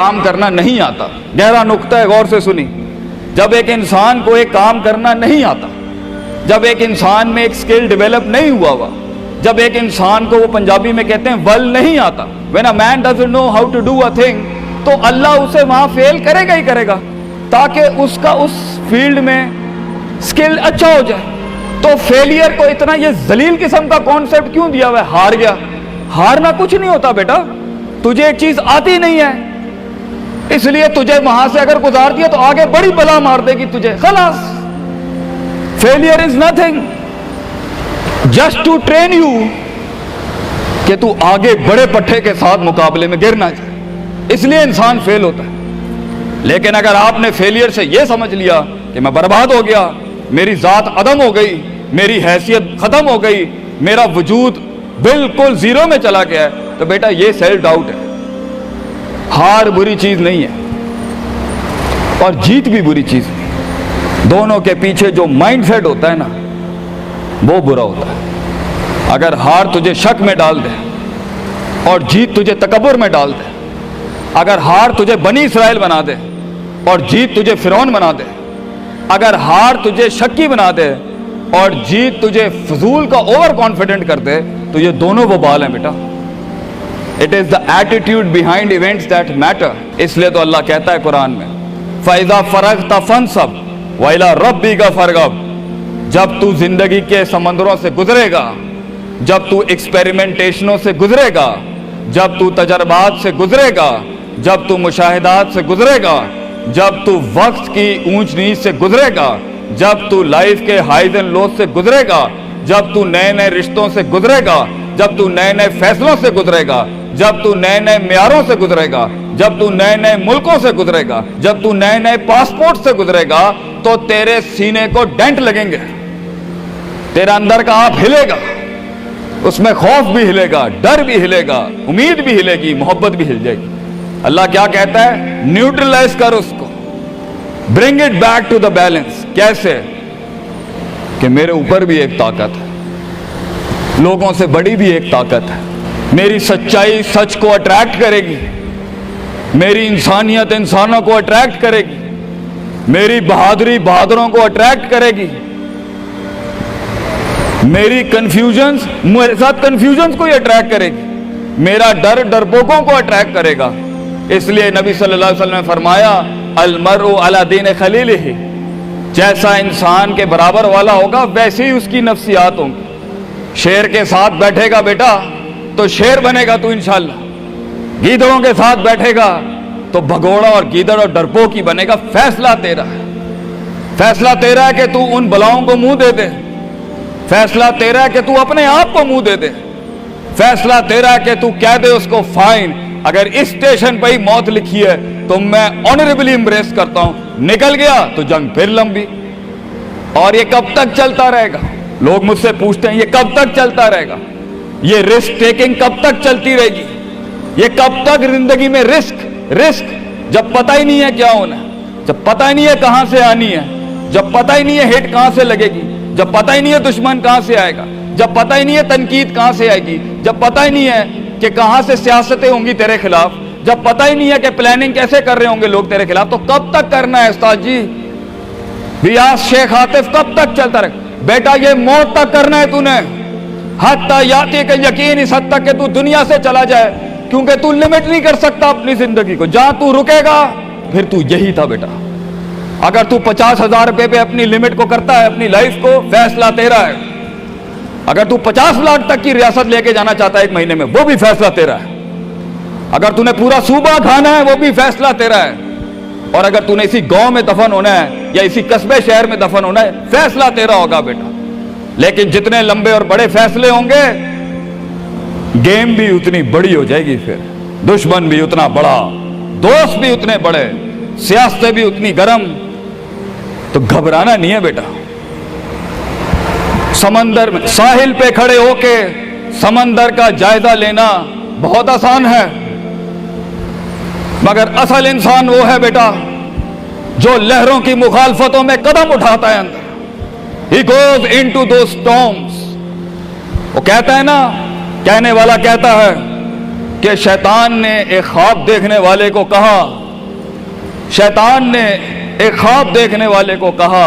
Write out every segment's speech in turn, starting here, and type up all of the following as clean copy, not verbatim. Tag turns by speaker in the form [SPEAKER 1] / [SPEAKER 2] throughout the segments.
[SPEAKER 1] काम करना नहीं आता। गहरा नुक्ता है, गौर से सुनी। जब एक इंसान को एक काम करना नहीं आता, जब एक इंसान में एक स्किल डेवलप नहीं हुआ, जब एक इंसान को, वो पंजाबी में कहते हैं, वल नहीं आता, when a man doesn't know how to do a thing, तो अल्लाह उसे वहां फेल करेगा ही करेगा, ताकि उसका उस फील्ड में स्किल अच्छा हो जाए। तो फेलियर को इतना ये जलील किस्म का कॉन्सेप्ट क्यों दिया हुआ है? हार गया। हारना कुछ नहीं होता बेटा, तुझे एक चीज आती नहीं है, इसलिए तुझे वहां से अगर गुजार दिया तो आगे बड़ी बला मार देगी तुझे, खलास। Failure is nothing, just to train you कि तू आगे बड़े पट्टे के साथ मुकाबले में गिर ना जाए, इसलिए इंसान फेल होता है। लेकिन अगर आपने फेलियर से यह समझ लिया कि मैं बर्बाद हो गया, मेरी जात अदम हो गई, मेरी हैसियत खत्म हो गई, मेरा वजूद बिल्कुल जीरो में चला गया है, तो बेटा ये सेल्फ डाउट है। हार बुरी चीज नहीं है और जीत भी बुरी चीज नहीं, दोनों के पीछे जो माइंडसेट होता है ना, वो बुरा होता है। अगर हार तुझे शक में डाल दे और जीत तुझे तकब्बुर में डाल दे, अगर हार तुझे बनी इसराइल बना दे और जीत तुझे फिरौन बना दे, अगर हार तुझे शक्की बना दे और जीत तुझे फजूल का ओवर कॉन्फिडेंट कर दे, तो ये दोनों वो बाल हैं बेटा। It is the attitude behind events that matter. इसलिए तो अल्लाह कहता है कुरान में, फैज़ा फरग़्ता फंसब व इला रब्बिका फरग़ब। जब तू जिंदगी के समंदरों से गुजरेगा, जब तू एक्सपेरिमेंटेशनों से गुजरेगा, जब तू तजर्बात से गुजरेगा, जब तू मुशाहिदात से गुजरेगा, जब तू वक्त की ऊंच नीच से गुजरेगा, जब तू लाइफ के हाइज एंड लोज से गुजरेगा, जब तू नए नए रिश्तों से गुजरेगा, जब तू नए नए फैसलों से गुजरेगा, जब तू नए नए म्यारों से गुजरेगा, जब तू नए नए मुल्कों से गुजरेगा, जब तू नए नए पासपोर्ट से गुजरेगा, तो तेरे सीने को डेंट लगेंगे, तेरा अंदर का आप हिलेगा, उसमें खौफ भी हिलेगा, डर भी हिलेगा, उम्मीद भी हिलेगी, मोहब्बत भी हिल जाएगी। अल्लाह क्या कहता है? न्यूट्रलाइज कर उसको, bring it back to the balance. कैसे? कि मेरे ऊपर भी एक ताकत है, लोगों से बड़ी भी एक ताकत है, मेरी सच्चाई सच को अट्रैक्ट करेगी, मेरी इंसानियत इंसानों को अट्रैक्ट करेगी, मेरी बहादुरी बहादुरों को अट्रैक्ट करेगी, मेरी कंफ्यूजन्स मेरे साथ कंफ्यूजन्स को ही अट्रैक्ट करेगी, मेरा डर डरपोकों को अट्रैक्ट करेगा। इसलिए नबी सल्लल्लाहु अलैहि वसल्लम ने फरमाया, अल मरउ अला दीन खलीलिही, जैसा इंसान के बराबर वाला होगा वैसे ही उसकी नफ्सियात होंगी। शेर के साथ बैठेगा बेटा तो शेर बनेगा तू इंशाअल्लाह, गीदड़ों के साथ बैठेगा तो भगोड़ा और गीदड़ और डरपोक ही बनेगा। फैसला तेरा है, फैसला तेरा है कि तू उन बलाओं को मुंह दे दे, फैसला तेरा है कि तू अपने आप को मुंह दे दे, फैसला तेरा है कि तू कह दे उसको, फाइन, अगर इस स्टेशन पर ही मौत लिखी है तो मैं ऑनरेबली एम्ब्रेस करता हूं, निकल गया तो जंग फिर लंबी। और ये कब तक चलता रहेगा? लोग मुझसे पूछते हैं ये कब तक चलता रहेगा, ये रिस्क टेकिंग कब तक चलती रहेगी, ये कब तक जिंदगी में रिस्क रिस्क, जब पता ही नहीं है क्या होना है, जब पता ही नहीं है कहां से आनी है, जब पता ही नहीं है हिट कहां से लगेगी, जब पता ही नहीं है दुश्मन कहां से आएगा, जब पता ही नहीं है तनकीद कहां से आएगी, जब पता ही नहीं है कि कहां से सियासतें होंगी तेरे खिलाफ, जब पता ही नहीं है कि प्लानिंग कैसे कर रहे होंगे लोग तेरे खिलाफ, तो कब तक करना है उस्ताद जी? रियाज शेख आतिफ, कब तक चलता रहे? बेटा ये मौत तक करना है तूने, हत्ता याती के यकीन, इस हद तक कि तू दुनिया से चला जाए, क्योंकि तू लिमिट नहीं कर सकता अपनी जिंदगी को। जहां तू रुकेगा फिर तू यही था बेटा। अगर तू 50,000 रुपए पे अपनी लिमिट को करता है, अपनी लाइफ को, फैसला तेरा है। अगर तू 50 लाख तक की रियासत लेके जाना चाहता है एक महीने में, वो भी फैसला तेरा है। अगर तूने पूरा सूबा खाना है, वो भी फैसला तेरा है। और अगर तूने इसी गांव में दफन होना है या इसी कस्बे शहर में दफन होना है, फैसला तेरा होगा बेटा। लेकिन जितने लंबे और बड़े फैसले होंगे, गेम भी उतनी बड़ी हो जाएगी, फिर दुश्मन भी उतना बड़ा, दोस्त भी उतने बड़े, सियासतें भी उतनी गर्म। तो घबराना नहीं है बेटा। समंदर में साहिल पे खड़े होके समंदर का जायजा लेना बहुत आसान है, मगर असल इंसान वो है बेटा जो लहरों की मुखालफतों में कदम उठाता है अंदर। He goes into those storms। वो कहता है ना, कहने वाला कहता है کہ شیطان نے ایک خواب دیکھنے والے کو کہا، شیطان نے ایک خواب دیکھنے والے کو کہا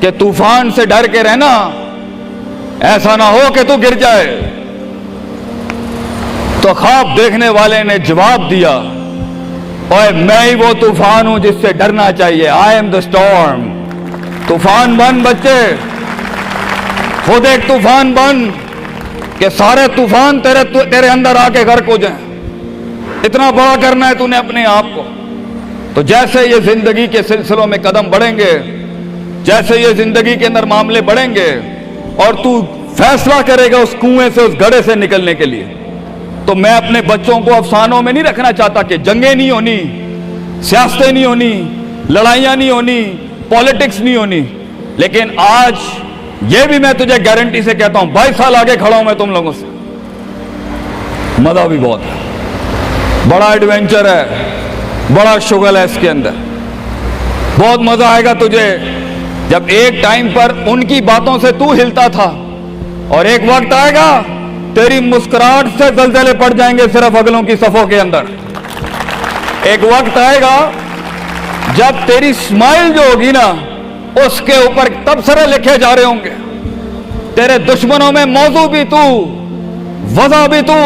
[SPEAKER 1] کہ طوفان سے ڈر کے رہنا، ایسا نہ ہو کہ تو گر جائے۔ تو خواب دیکھنے والے نے جواب دیا، اوے میں ہی وہ طوفان ہوں جس سے ڈرنا چاہیے، آئی ایم دا اسٹارم۔ طوفان بن بچے، خود ایک طوفان بن کہ سارے طوفان تیرے اندر آ کے غرق ہو جائیں۔ اتنا بڑا کرنا ہے تو نے اپنے آپ کو۔ تو جیسے یہ زندگی کے سلسلوں میں قدم بڑھیں گے، جیسے یہ زندگی کے اندر معاملے بڑھیں گے اور تو فیصلہ کرے گا اس کنویں سے، اس گڑھے سے نکلنے کے لیے، تو میں اپنے بچوں کو افسانوں میں نہیں رکھنا چاہتا کہ جنگیں نہیں ہونی، سیاستیں نہیں ہونی، لڑائیاں نہیں ہونی، پالیٹکس نہیں ہونی، لیکن آج یہ بھی میں تجھے گارنٹی سے کہتا ہوں، 22 سال آگے کھڑا ہوں میں تم لوگوں سے، مزہ بھی بہت ہے، بڑا ایڈونچر ہے، بڑا شغل ہے اس کے اندر، بہت مزہ آئے گا تجھے جب ایک ٹائم پر ان کی باتوں سے تو ہلتا تھا، اور ایک وقت آئے گا تیری مسکراہٹ سے زلزلے پڑ جائیں گے صرف اگلوں کی صفوں کے اندر۔ ایک وقت آئے گا جب تیری اسمائل جو ہوگی نا، اس کے اوپر تبصرے لکھے جا رہے ہوں گے، تیرے دشمنوں میں موضوع بھی تو، وضع بھی تو،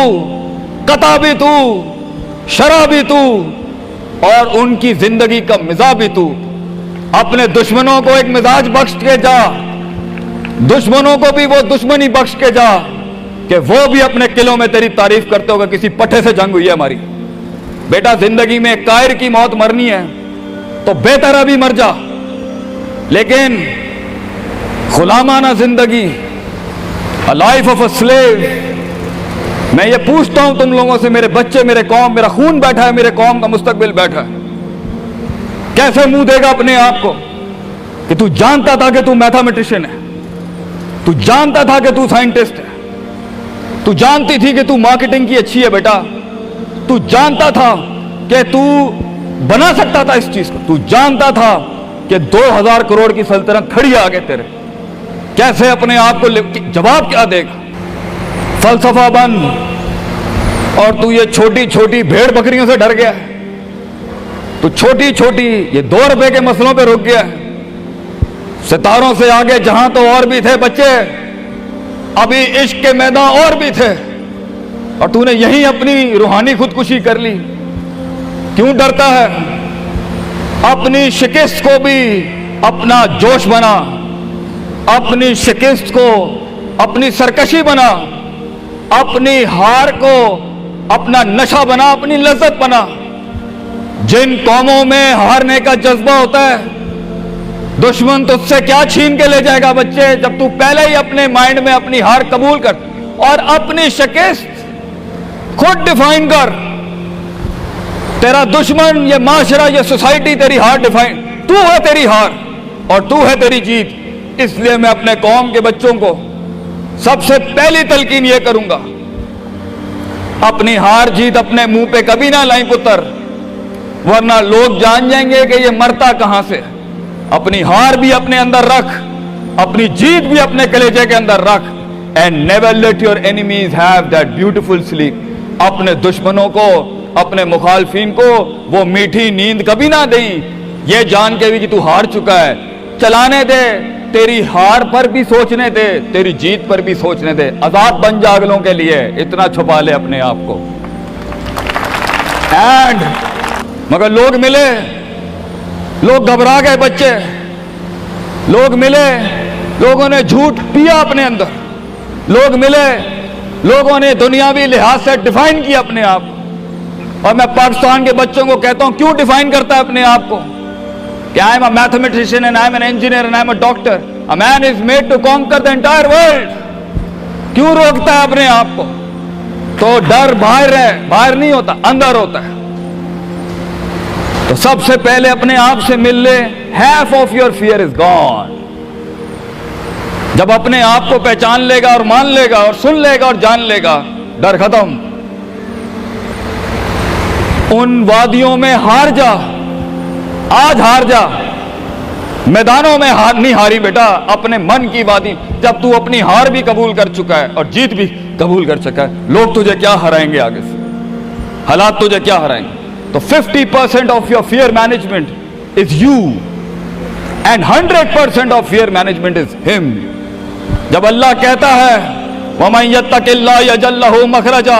[SPEAKER 1] قطع بھی تو، شرح بھی تو، اور ان کی زندگی کا مزاج بھی تو۔ اپنے دشمنوں کو ایک مزاج بخش کے جا، دشمنوں کو بھی وہ دشمنی بخش کے جا کہ وہ بھی اپنے قلعوں میں تیری تعریف کرتے ہوگا کسی پٹھے سے جنگ ہوئی ہے ہماری۔ بیٹا زندگی میں قائر کی موت مرنی ہے تو بہتر ابھی مر جا، لیکن غلامانہ زندگی، a life of a slave، میں یہ پوچھتا ہوں تم لوگوں سے، میرے بچے، میرے قوم، میرا خون بیٹھا ہے، میرے قوم کا مستقبل بیٹھا ہے، کیسے منہ دے گا اپنے آپ کو کہ تو جانتا تھا کہ تو میتھمیٹیشین ہے، تو جانتا تھا کہ تو سائنٹسٹ ہے، تو جانتی تھی کہ تو مارکیٹنگ کی اچھی ہے بیٹا، تو جانتا تھا کہ تو بنا سکتا تھا اس چیز کو، تو جانتا تھا کہ 2000 کروڑ کی سلطنت کھڑی ہے آگے تیرے، کیسے اپنے آپ کو جواب کیا دے گا؟ فلسفہ بن، اور تو یہ چھوٹی چھوٹی بھیڑ بکریوں سے ڈر گیا ہے، تو چھوٹی چھوٹی یہ 2 روپے کے مسئلوں پہ رک گیا ہے۔ ستاروں سے آگے جہاں تو اور بھی تھے بچے، ابھی عشق کے میدان اور بھی تھے، اور تو نے یہیں اپنی روحانی خودکشی کر لی۔ کیوں ڈرتا ہے؟ اپنی شکست کو بھی اپنا جوش بنا، اپنی شکست کو اپنی سرکشی بنا، اپنی ہار کو اپنا نشہ بنا، اپنی لذت بنا۔ جن قوموں میں ہارنے کا جذبہ ہوتا ہے، دشمن تجھ سے کیا چھین کے لے جائے گا بچے، جب تو پہلے ہی اپنے مائنڈ میں اپنی ہار قبول کر اور اپنی شکست خود ڈیفائن کر۔ تیرا دشمن، یہ معاشرہ، یہ سوسائٹی تیری ہار ڈیفائن، تو ہے تیری ہار اور تو ہے تیری جیت۔ اس لیے میں اپنے قوم کے بچوں کو سب سے پہلی تلقین یہ کروں گا، اپنی ہار جیت اپنے منہ پہ کبھی نہ لائیں پتر، ورنہ لوگ جان جائیں گے کہ یہ مرتا کہاں سے۔ اپنی ہار بھی اپنے اندر رکھ، اپنی جیت بھی اپنے کلیجے کے اندر رکھ، and never let your enemies have that beautiful sleep۔ اپنے دشمنوں کو، اپنے مخالفین کو وہ میٹھی نیند کبھی نہ دیں، یہ جان کے بھی کہ تو ہار چکا ہے۔ چلانے دے، تیری ہار پر بھی سوچنے دے، تیری جیت پر بھی سوچنے دے۔ آزاد بن جا اگلوں کے لیے، اتنا چھپا لے اپنے آپ کو۔ اینڈ مگر لوگ ملے، لوگ گھبرا گئے بچے، لوگ ملے، لوگوں نے جھوٹ پیا اپنے اندر، لوگ ملے، لوگوں نے دنیاوی لحاظ سے ڈیفائن کیا اپنے آپ کو۔ اور میں پاکستان کے بچوں کو کہتا ہوں، کیوں ڈیفائن کرتا ہے اپنے آپ کو کہ I am a mathematician and I am an engineer and I am a doctor۔ A man is made to conquer the entire world۔ کیوں روکتا ہے اپنے آپ کو؟ تو ڈر باہر ہے، باہر نہیں ہوتا، اندر ہوتا ہے۔ تو سب سے پہلے اپنے آپ سے مل لے، half of your fear is gone۔ جب اپنے آپ کو پہچان لے گا اور مان لے گا اور سن لے گا اور جان لے گا، ڈر ختم۔ ان وادیوں میں ہار جا، آج ہار جا، میدانوں میں ہار نہیں ہاری بیٹا، اپنے من کی وادی۔ جب تو اپنی ہار بھی قبول کر چکا ہے اور جیت بھی قبول کر چکا ہے، لوگ تجھے کیا ہرائیں گے آگے سے؟ हालात तुझे क्या हराएंगे। तो 50% of your fear management is you and 100% of fear management is him. जब अल्लाह कहता है वमन यत्तकिल्लाह यजअल लहू मखरजा,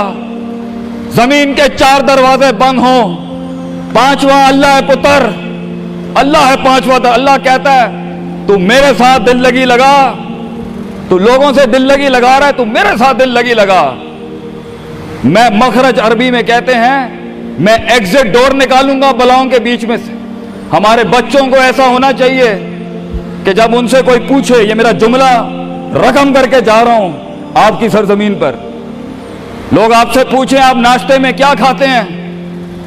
[SPEAKER 1] जमीन के 4 दरवाजे बंद हो, 5वां अल्लाह है पुत्र, अल्लाह है 5वां। अल्लाह कहता है तू मेरे साथ दिल लगी लगा, तू लोगों से दिल लगी लगा रहा है, तू मेरे साथ दिल लगी लगा। मैं मखरज अरबी में कहते हैं मैं एग्जिट डोर निकालूंगा बलाओं के बीच में से। हमारे बच्चों को ऐसा होना चाहिए कि जब उनसे कोई पूछे, ये मेरा जुमला रकम करके जा रहा हूं आपकी सरजमीन पर, लोग आपसे पूछें आप नाश्ते में क्या खाते हैं,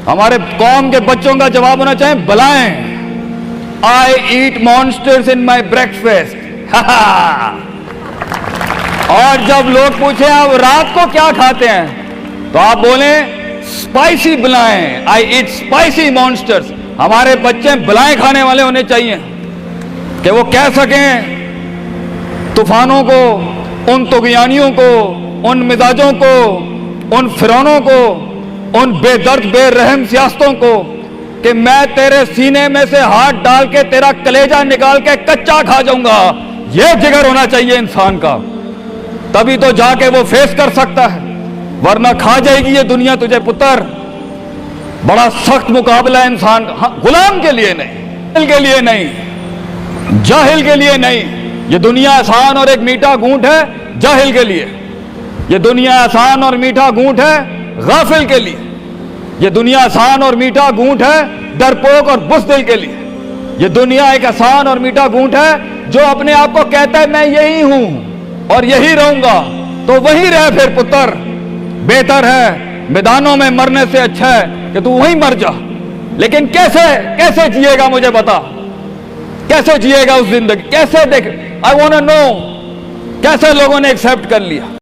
[SPEAKER 1] हमारे कौम के बच्चों का जवाब होना चाहिए बलाएं, आई ईट मॉन्स्टर्स इन माई ब्रेकफास्ट। और जब लोग पूछे आप रात को क्या खाते हैं, तो आप बोले स्पाइसी बलाएं, आई ईट स्पाइसी मॉन्स्टर्स। हमारे बच्चे बलाएं खाने वाले होने चाहिए कि वो कह सकें तूफानों को, उन तुगयानियों को, उन मिजाजों को, उन फिरौनों को, उन बेदर्द बेरहम सियासतों को कि मैं तेरे सीने में से हाथ डाल के तेरा कलेजा निकाल के कच्चा खा जाऊंगा। यह जिगर होना चाहिए इंसान का, तभी तो जाके वो फेस कर सकता है, वरना खा जाएगी ये दुनिया तुझे पुत्र। बड़ा सख्त मुकाबला है इंसान का। हाँ, गुलाम के लिए नहीं, के लिए नहीं, जाहिल के लिए नहीं। ये दुनिया आसान और एक मीठा घूंट है जाहिल के लिए, ये दुनिया आसान और मीठा घूंट है गाफिल के लिए, ये दुनिया आसान और मीठा घूंट है डरपोक और बुज़दिल के लिए। ये दुनिया एक आसान और मीठा घूंट है जो अपने आप को कहता है मैं यही हूं और यही रहूंगा, तो वही रह फिर पुत्र। बेहतर है मैदानों में मरने से अच्छा है कि तू वहीं मर जा। लेकिन कैसे कैसे जिएगा मुझे बता, कैसे जिएगा उस जिंदगी, कैसे देख, आई वांट टू नो कैसे लोगों ने एक्सेप्ट कर लिया।